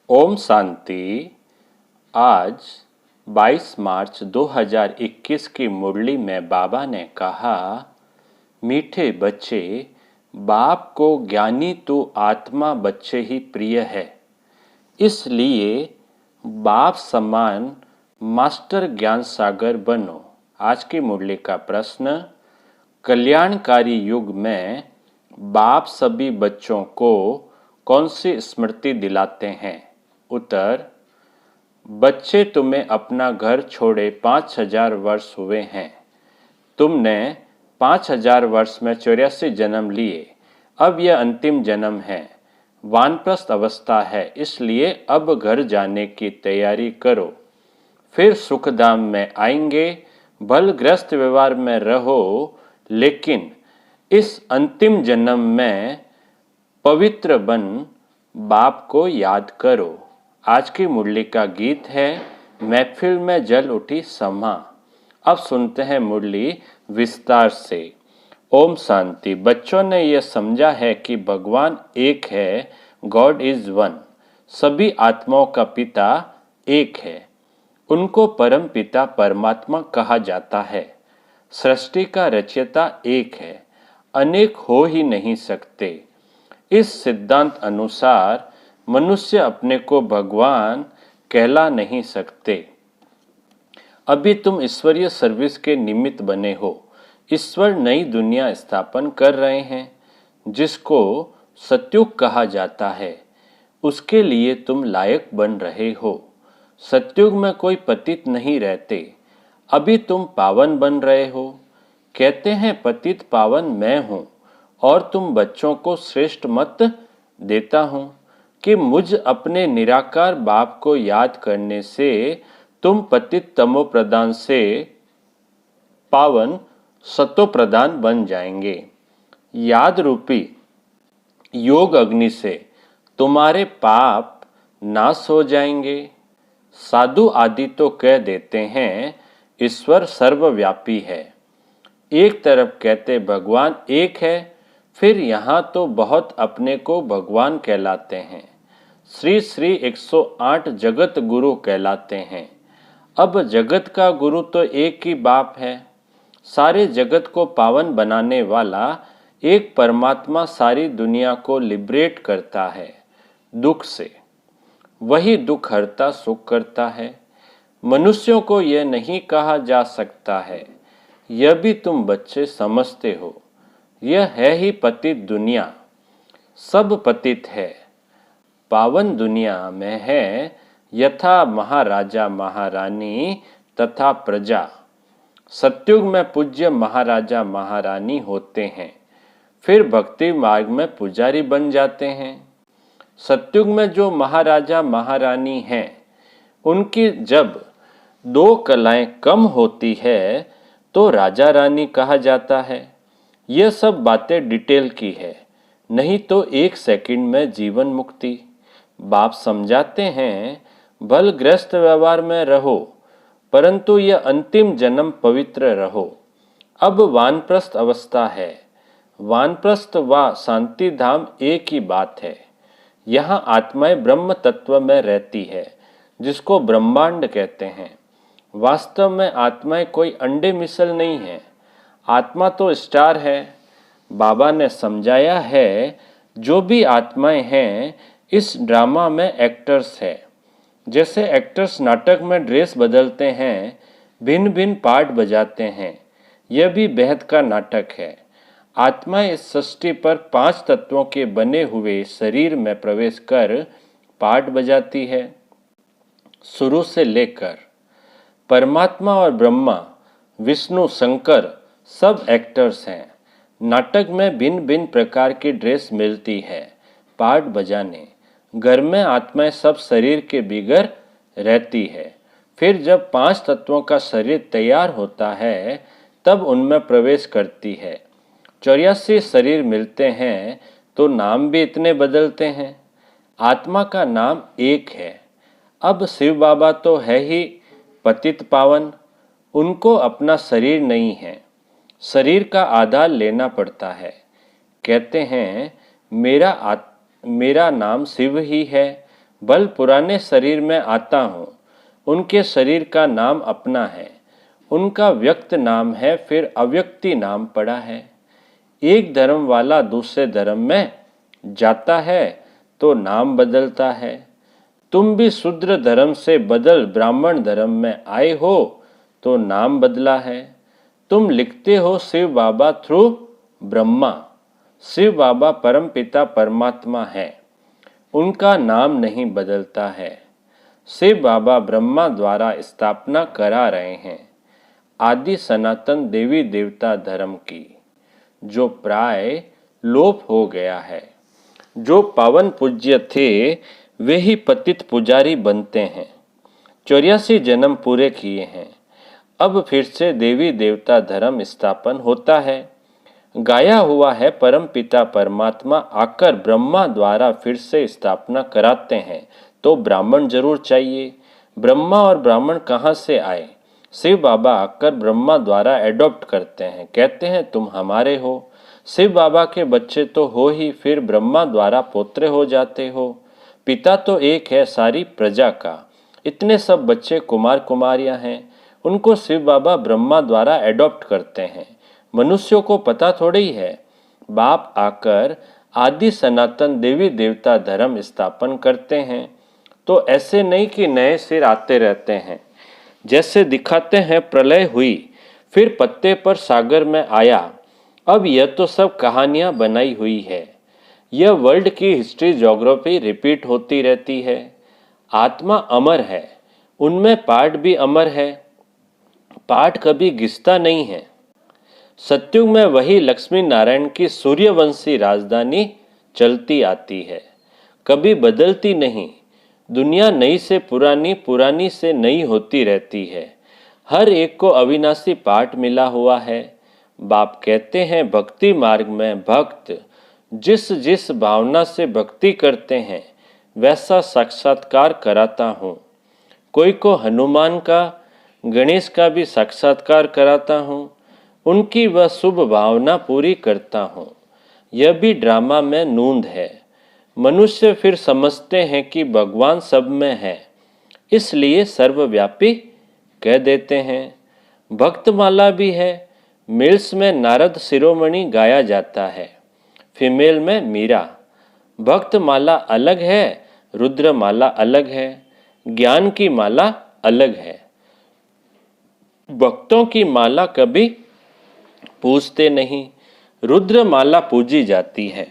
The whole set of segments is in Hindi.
ओम शांति। आज 22 मार्च 2021 की मुरली में बाबा ने कहा, मीठे बच्चे, बाप को ज्ञानी तो आत्मा बच्चे ही प्रिय है। इसलिए बाप समान मास्टर ज्ञान सागर बनो। आज की मुरली का प्रश्न, कल्याणकारी युग में बाप सभी बच्चों को कौन सी स्मृति दिलाते हैं? उत्तर, बच्चे, तुम्हें अपना घर छोड़े 5000 वर्ष हुए हैं। तुमने 5000 वर्ष में 84 जन्म लिए। अब यह अंतिम जन्म है, वानप्रस्थ अवस्था है, इसलिए अब घर जाने की तैयारी करो। फिर सुखधाम में आएंगे। बलग्रस्त व्यवहार में रहो, लेकिन इस अंतिम जन्म में पवित्र बन बाप को याद करो। आज की मुरली का गीत है, महफिल में जल उठी समा। अब सुनते हैं मुरली विस्तार से। ओम शांति। बच्चों ने यह समझा है कि भगवान एक है, गॉड इज वन। सभी आत्माओं का पिता एक है। उनको परम पिता परमात्मा कहा जाता है। सृष्टि का रचयिता एक है, अनेक हो ही नहीं सकते। इस सिद्धांत अनुसार मनुष्य अपने को भगवान कहला नहीं सकते। अभी तुम ईश्वरीय सर्विस के निमित्त बने हो। ईश्वर नई दुनिया स्थापन कर रहे हैं, जिसको सत्युग कहा जाता है। उसके लिए तुम लायक बन रहे हो। सत्युग में कोई पतित नहीं रहते। अभी तुम पावन बन रहे हो। कहते हैं पतित पावन मैं हूँ, और तुम बच्चों को श्रेष्ठ मत देता हूँ कि मुझ अपने निराकार बाप को याद करने से तुम पतित तमो प्रधान से पावन सतो प्रधान बन जाएंगे। याद रूपी योग अग्नि से तुम्हारे पाप नाश हो जाएंगे। साधु आदि तो कह देते हैं ईश्वर सर्वव्यापी है। एक तरफ कहते भगवान एक है, फिर यहाँ तो बहुत अपने को भगवान कहलाते हैं। श्री श्री 108 जगत गुरु कहलाते हैं। अब जगत का गुरु तो एक ही बाप है। सारे जगत को पावन बनाने वाला एक परमात्मा सारी दुनिया को लिबरेट करता है दुख से। वही दुख हरता सुख करता है। मनुष्यों को यह नहीं कहा जा सकता है। यह भी तुम बच्चे समझते हो। यह है ही पतित दुनिया। सब पतित है। पावन दुनिया में है यथा महाराजा महारानी तथा प्रजा। सत्युग में पूज्य महाराजा महारानी होते हैं, फिर भक्ति मार्ग में पुजारी बन जाते हैं। सत्युग में जो महाराजा महारानी हैं, उनकी जब 2 कलाएं कम होती है तो राजा रानी कहा जाता है। यह सब बातें डिटेल की है, नहीं तो 1 सेकंड में जीवन मुक्ति। बाप समझाते हैं बलग्रस्त व्यवहार में रहो, परंतु यह अंतिम जन्म पवित्र रहो। अब वानप्रस्थ अवस्था है। वानप्रस्थ व शांति धाम एक ही बात है। यहाँ आत्माएं ब्रह्म तत्व में रहती है, जिसको ब्रह्मांड कहते हैं। वास्तव में आत्माएं कोई अंडे मिसल नहीं है। आत्मा तो स्टार है। बाबा ने समझाया है, जो भी आत्माएं हैं इस ड्रामा में एक्टर्स है। जैसे एक्टर्स नाटक में ड्रेस बदलते हैं, भिन्न भिन्न पार्ट बजाते हैं, यह भी बेहद का नाटक है। आत्माएं इस सृष्टि पर 5 तत्वों के बने हुए शरीर में प्रवेश कर पार्ट बजाती है। शुरू से लेकर परमात्मा और ब्रह्मा, विष्णु, शंकर सब एक्टर्स हैं। नाटक में भिन्न भिन्न प्रकार की ड्रेस मिलती है पार्ट बजाने। घर में आत्माएं सब शरीर के बिगर रहती है। फिर जब 5 तत्वों का शरीर तैयार होता है, तब उनमें प्रवेश करती है। 84 शरीर मिलते हैं तो नाम भी इतने बदलते हैं। आत्मा का नाम एक है। अब शिव बाबा तो है ही पतित पावन। उनको अपना शरीर नहीं है, शरीर का आधार लेना पड़ता है। कहते हैं मेरा नाम शिव ही है, बल पुराने शरीर में आता हूँ। उनके शरीर का नाम अपना है, उनका व्यक्त नाम है, फिर अव्यक्ति नाम पड़ा है। एक धर्म वाला दूसरे धर्म में जाता है तो नाम बदलता है। तुम भी शूद्र धर्म से बदल ब्राह्मण धर्म में आए हो तो नाम बदला है। तुम लिखते हो शिव बाबा थ्रू ब्रह्मा। शिव बाबा परम पिता परमात्मा है, उनका नाम नहीं बदलता है। शिव बाबा ब्रह्मा द्वारा स्थापना करा रहे हैं आदि सनातन देवी देवता धर्म की, जो प्राय लोप हो गया है। जो पावन पूज्य थे वे ही पतित पुजारी बनते हैं। 84 जन्म पूरे किए हैं, अब फिर से देवी देवता धर्म स्थापन होता है। गाया हुआ है परम पिता परमात्मा आकर ब्रह्मा द्वारा फिर से स्थापना कराते हैं तो ब्राह्मण जरूर चाहिए। ब्रह्मा और ब्राह्मण कहाँ से आए? शिव बाबा आकर ब्रह्मा द्वारा एडॉप्ट करते हैं, कहते हैं तुम हमारे हो। शिव बाबा के बच्चे तो हो ही, फिर ब्रह्मा द्वारा पोत्र हो जाते हो। पिता तो एक है सारी प्रजा का, इतने सब बच्चे कुमार कुमारियां हैं, उनको शिव बाबा ब्रह्मा द्वारा एडॉप्ट करते हैं। मनुष्यों को पता थोड़ी है। बाप आकर आदि सनातन देवी देवता धर्म स्थापन करते हैं तो ऐसे नहीं कि नए सिर आते रहते हैं। जैसे दिखाते हैं प्रलय हुई फिर पत्ते पर सागर में आया, अब यह तो सब कहानियां बनाई हुई है। यह वर्ल्ड की हिस्ट्री ज्योग्राफी रिपीट होती रहती है। आत्मा अमर है, उनमें पाठ भी अमर है, पाठ कभी घिसता नहीं है। सत्युग में वही लक्ष्मी नारायण की सूर्यवंशी राजधानी चलती आती है, कभी बदलती नहीं। दुनिया नई से पुरानी, पुरानी से नई होती रहती है। हर एक को अविनाशी पाठ मिला हुआ है। बाप कहते हैं भक्ति मार्ग में भक्त जिस जिस भावना से भक्ति करते हैं वैसा साक्षात्कार कराता हूँ। कोई को हनुमान का, गणेश का भी साक्षात्कार कराता हूँ, उनकी वह शुभ भावना पूरी करता हूँ। यह भी ड्रामा में नूंद है। मनुष्य फिर समझते हैं कि भगवान सब में है, इसलिए सर्वव्यापी कह देते हैं। भक्तमाला भी है। मेल्स में नारद शिरोमणि गाया जाता है, फीमेल में मीरा। भक्तमाला अलग है, रुद्रमाला अलग है, ज्ञान की माला अलग है। भक्तों की माला कभी पूजते नहीं, रुद्रमाला पूजी जाती है।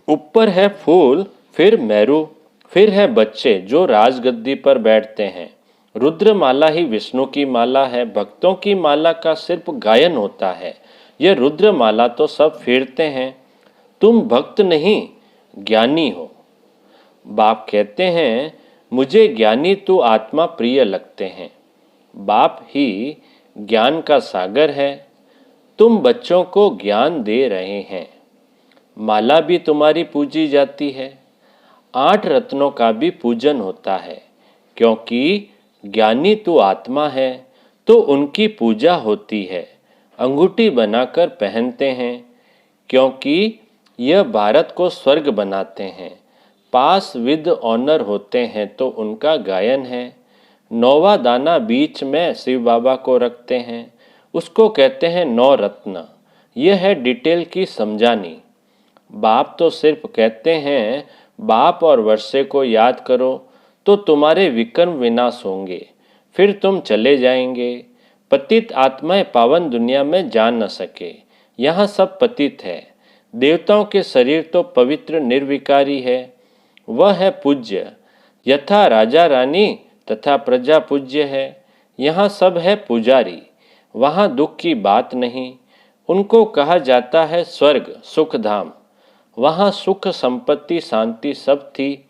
ऊपर है फूल, फिर मेरू, फिर है बच्चे जो राजगद्दी पर बैठते हैं। रुद्रमाला ही विष्णु की माला है। भक्तों की माला का सिर्फ गायन होता है, यह रुद्रमाला तो सब फेरते हैं। तुम भक्त नहीं ज्ञानी हो। बाप कहते हैं मुझे ज्ञानी तू आत्मा प्रिय लगते हैं। बाप ही ज्ञान का सागर है, तुम बच्चों को ज्ञान दे रहे हैं। माला भी तुम्हारी पूजी जाती है। 8 रत्नों का भी पूजन होता है, क्योंकि ज्ञानी तू आत्मा है तो उनकी पूजा होती है। अंगूठी बनाकर पहनते हैं, क्योंकि यह भारत को स्वर्ग बनाते हैं। पास विद ऑनर होते हैं तो उनका गायन है। 9वां दाना बीच में शिव बाबा को रखते हैं, उसको कहते हैं 9 रत्न। यह है डिटेल की समझानी। बाप तो सिर्फ कहते हैं बाप और वर्षे को याद करो तो तुम्हारे विकर्म विनाश होंगे, फिर तुम चले जाएंगे। पतित आत्माएं पावन दुनिया में जा न सके, यहाँ सब पतित है। देवताओं के शरीर तो पवित्र निर्विकारी है, वह है पूज्य। यथा राजा रानी तथा प्रजा पूज्य है, यहाँ सब है पुजारी, वहाँ दुख की बात नहीं। उनको कहा जाता है स्वर्ग सुख धाम, वहाँ सुख संपत्ति शांति सब थी,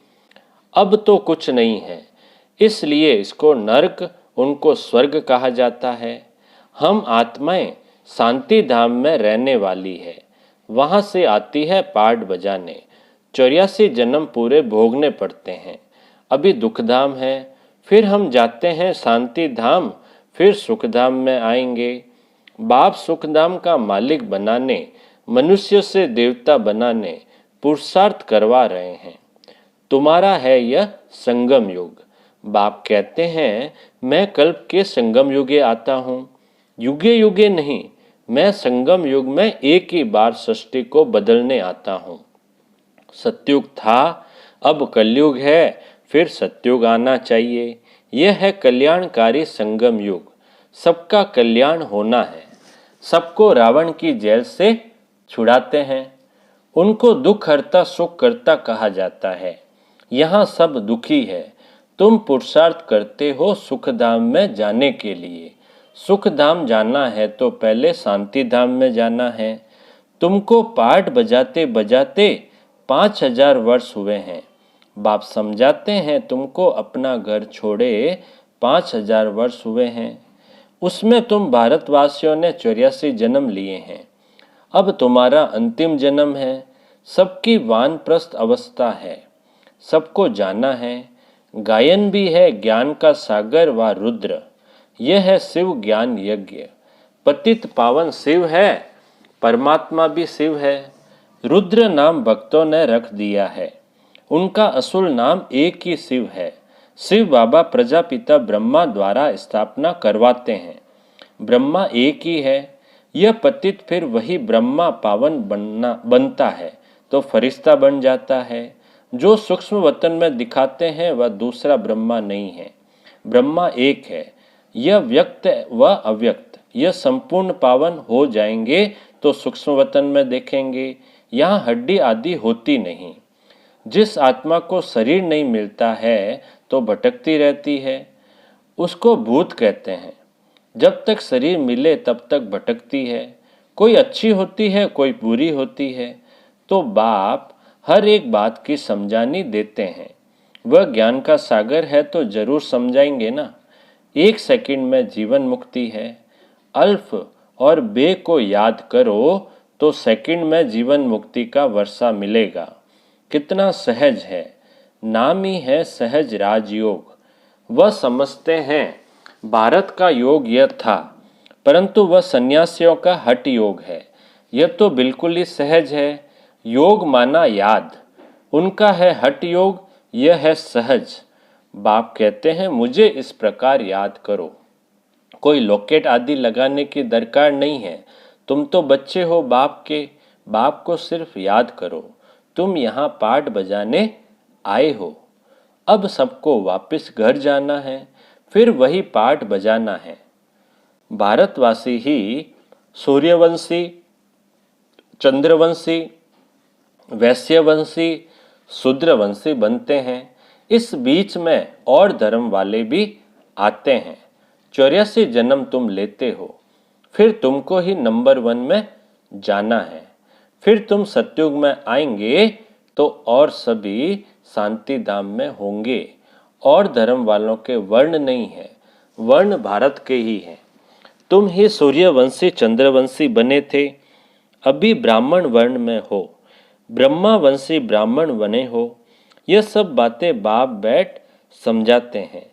अब तो कुछ नहीं है, इसलिए इसको नरक उनको स्वर्ग कहा जाता है। हम आत्माएं शांति धाम में रहने वाली है, वहाँ से आती है पाठ बजाने। 84 जन्म पूरे भोगने पड़ते हैं। अभी दुख धाम है, फिर हम जाते हैं शांति धाम, फिर सुख धाम में आएंगे। बाप सुख धाम का मालिक बनाने, मनुष्य से देवता बनाने पुरुषार्थ करवा रहे हैं। तुम्हारा है यह संगम युग। बाप कहते हैं मैं कल्प के संगम युगे आता हूँ, युगे युगे नहीं, मैं संगम युग में एक ही बार सृष्टि को बदलने आता हूँ। सतयुग था, अब कलयुग है, फिर सतयुग आना चाहिए। यह है कल्याणकारी संगम युग। सबका कल्याण होना है। सबको रावण की जेल से छुड़ाते हैं। उनको दुख हरता सुख करता कहा जाता है। यहाँ सब दुखी है। तुम पुरुषार्थ करते हो सुख धाम में जाने के लिए। सुख धाम जाना है तो पहले शांति धाम में जाना है। तुमको पाठ बजाते बजाते 5000 वर्ष हुए हैं। बाप समझाते हैं तुमको अपना घर छोड़े 5000 वर्ष हुए हैं। उसमें तुम भारतवासियों ने 84 जन्म लिए हैं। अब तुम्हारा अंतिम जन्म है। सबकी वानप्रस्थ अवस्था है। सबको जाना है। गायन भी है ज्ञान का सागर व रुद्र। यह है शिव ज्ञान यज्ञ। पतित पावन शिव है, परमात्मा भी शिव है। रुद्र नाम भक्तों ने रख दिया है। उनका असुल नाम एक ही शिव है। शिव बाबा प्रजापिता ब्रह्मा द्वारा स्थापना करवाते हैं। ब्रह्मा एक ही है। यह पतित फिर वही ब्रह्मा पावन बनता है तो फरिश्ता बन जाता है। जो सूक्ष्म वतन में दिखाते हैं वह दूसरा ब्रह्मा नहीं है। ब्रह्मा एक है। यह व्यक्त व अव्यक्त, यह संपूर्ण पावन हो जाएंगे तो सूक्ष्म वतन में देखेंगे। यहाँ हड्डी आदि होती नहीं। जिस आत्मा को शरीर नहीं मिलता है तो भटकती रहती है, उसको भूत कहते हैं। जब तक शरीर मिले तब तक भटकती है। कोई अच्छी होती है, कोई बुरी होती है। तो बाप हर एक बात की समझानी देते हैं। वह ज्ञान का सागर है तो जरूर समझाएंगे ना। 1 सेकंड में जीवन मुक्ति है। अल्फ और बे को याद करो तो सेकंड में जीवन मुक्ति का वर्षा मिलेगा। कितना सहज है। नाम ही है सहज राजयोग। वह समझते हैं भारत का योग यह था, परंतु वह सन्यासियों का हठ योग है। यह तो बिल्कुल ही सहज है। योग माना याद। उनका है हठ योग, यह है सहज। बाप कहते हैं मुझे इस प्रकार याद करो। कोई लॉकेट आदि लगाने की दरकार नहीं है। तुम तो बच्चे हो बाप के। बाप को सिर्फ याद करो। तुम यहाँ पाठ बजाने आए हो। अब सबको वापस घर जाना है, फिर वही पाठ बजाना है। भारतवासी ही सूर्यवंशी, चंद्रवंशी, वैश्यवंशी, शूद्रवंशी बनते हैं। इस बीच में और धर्म वाले भी आते हैं। 84 जन्म तुम लेते हो, फिर तुमको ही नंबर 1 में जाना है। फिर तुम सतयुग में आएंगे तो और सभी शांति धाम में होंगे। और धर्म वालों के वर्ण नहीं है, वर्ण भारत के ही हैं। तुम ही सूर्यवंशी चंद्रवंशी बने थे, अभी ब्राह्मण वर्ण में हो। ब्रह्मावंशी ब्राह्मण बने हो। यह सब बातें बाप बैठ समझाते हैं।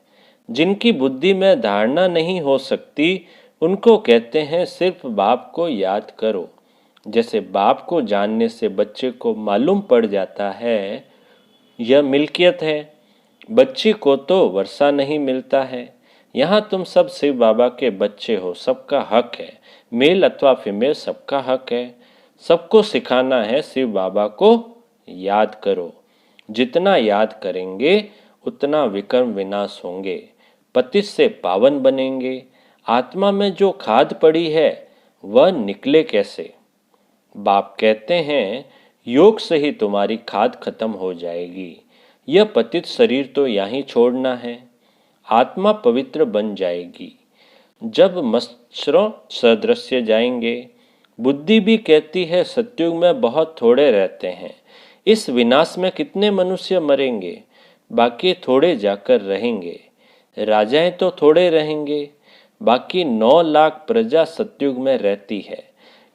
जिनकी बुद्धि में धारणा नहीं हो सकती उनको कहते हैं सिर्फ बाप को याद करो। जैसे बाप को जानने से बच्चे को मालूम पड़ जाता है यह मिल्कियत है। बच्ची को तो वर्षा नहीं मिलता है। यहाँ तुम सब शिव बाबा के बच्चे हो, सबका हक है। मेल अथवा फीमेल सबका हक है। सबको सिखाना है शिव बाबा को याद करो। जितना याद करेंगे उतना विकर्म विनाश होंगे, पतित से पावन बनेंगे। आत्मा में जो खाद पड़ी है वह निकले कैसे? बाप कहते हैं योग से ही तुम्हारी खाद खत्म हो जाएगी। यह पतित शरीर तो यहाँ छोड़ना है। आत्मा पवित्र बन जाएगी जब मच्छरों सदृश्य जाएंगे। बुद्धि भी कहती है सतयुग में बहुत थोड़े रहते हैं। इस विनाश में कितने मनुष्य मरेंगे, बाकी थोड़े जाकर रहेंगे। राजाएं तो थोड़े रहेंगे, बाकी 9 लाख प्रजा सतयुग में रहती है।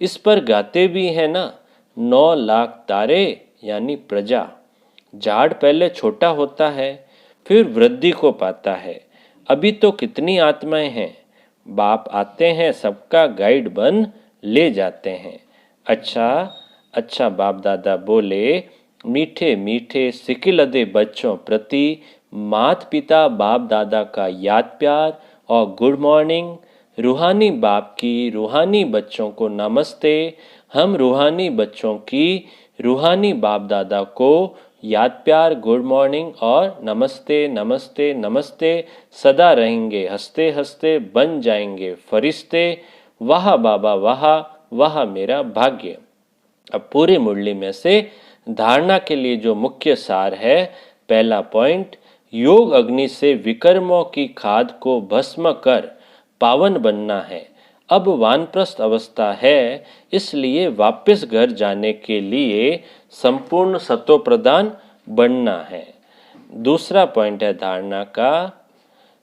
इस पर गाते भी हैं ना, 9 लाख तारे यानी प्रजा। झाड़ पहले छोटा होता है, फिर वृद्धि को पाता है। अभी तो कितनी आत्माएं हैं। बाप आते हैं, सबका गाइड बन ले जाते हैं। अच्छा अच्छा, बाप दादा बोले मीठे मीठे सिकिलदे बच्चों प्रति माता पिता बाप दादा का याद प्यार और गुड मॉर्निंग। रूहानी बाप की रूहानी बच्चों को नमस्ते। हम रूहानी बच्चों की रूहानी बाप दादा को याद प्यार गुड मॉर्निंग और नमस्ते नमस्ते नमस्ते सदा रहेंगे। हंसते हंसते बन जाएंगे फरिश्ते। वाह बाबा वाह, वाह मेरा भाग्य। अब पूरी मुरली में से धारणा के लिए जो मुख्य सार है, पहला पॉइंट, योग अग्नि से विकर्मों की खाद को भस्म कर पावन बनना है। अब वानप्रस्थ अवस्था है, इसलिए वापस घर जाने के लिए संपूर्ण सतोप्रधान बनना है। दूसरा पॉइंट है धारणा का,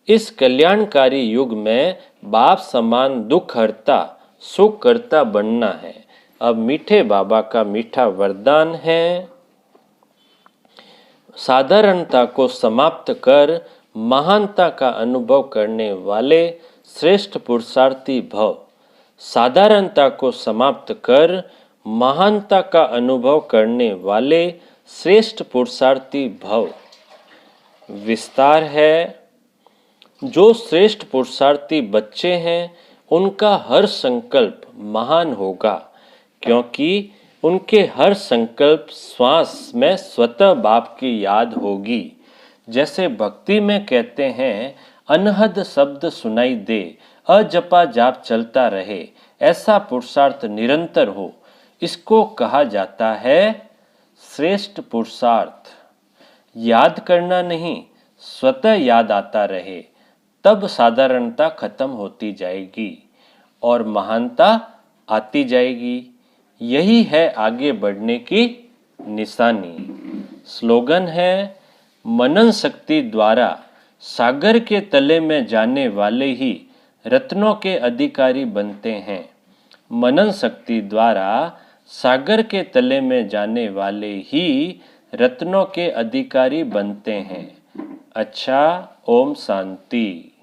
इस कल्याणकारी युग में बाप समान दुख हरता सुख करता बनना है। अब मीठे बाबा का मीठा वरदान है, साधारणता को समाप्त कर महानता का अनुभव करने वाले श्रेष्ठ पुरुषार्थी भव। साधारणता को समाप्त कर महानता का अनुभव करने वाले श्रेष्ठ पुरुषार्थी भव। विस्तार है, जो श्रेष्ठ पुरुषार्थी बच्चे हैं उनका हर संकल्प महान होगा, क्योंकि उनके हर संकल्प श्वास में स्वतः बाप की याद होगी। जैसे भक्ति में कहते हैं, अनहद शब्द सुनाई दे, अजपा जाप चलता रहे, ऐसा पुरुषार्थ निरंतर हो, इसको कहा जाता है श्रेष्ठ पुरुषार्थ। याद करना नहीं, स्वतः याद आता रहे, तब साधारणता खत्म होती जाएगी और महानता आती जाएगी। यही है आगे बढ़ने की निशानी। स्लोगन है, मनन शक्ति द्वारा सागर के तले में जाने वाले ही रत्नों के अधिकारी बनते हैं। मनन शक्ति द्वारा सागर के तले में जाने वाले ही रत्नों के अधिकारी बनते हैं। अच्छा, ओम शांति।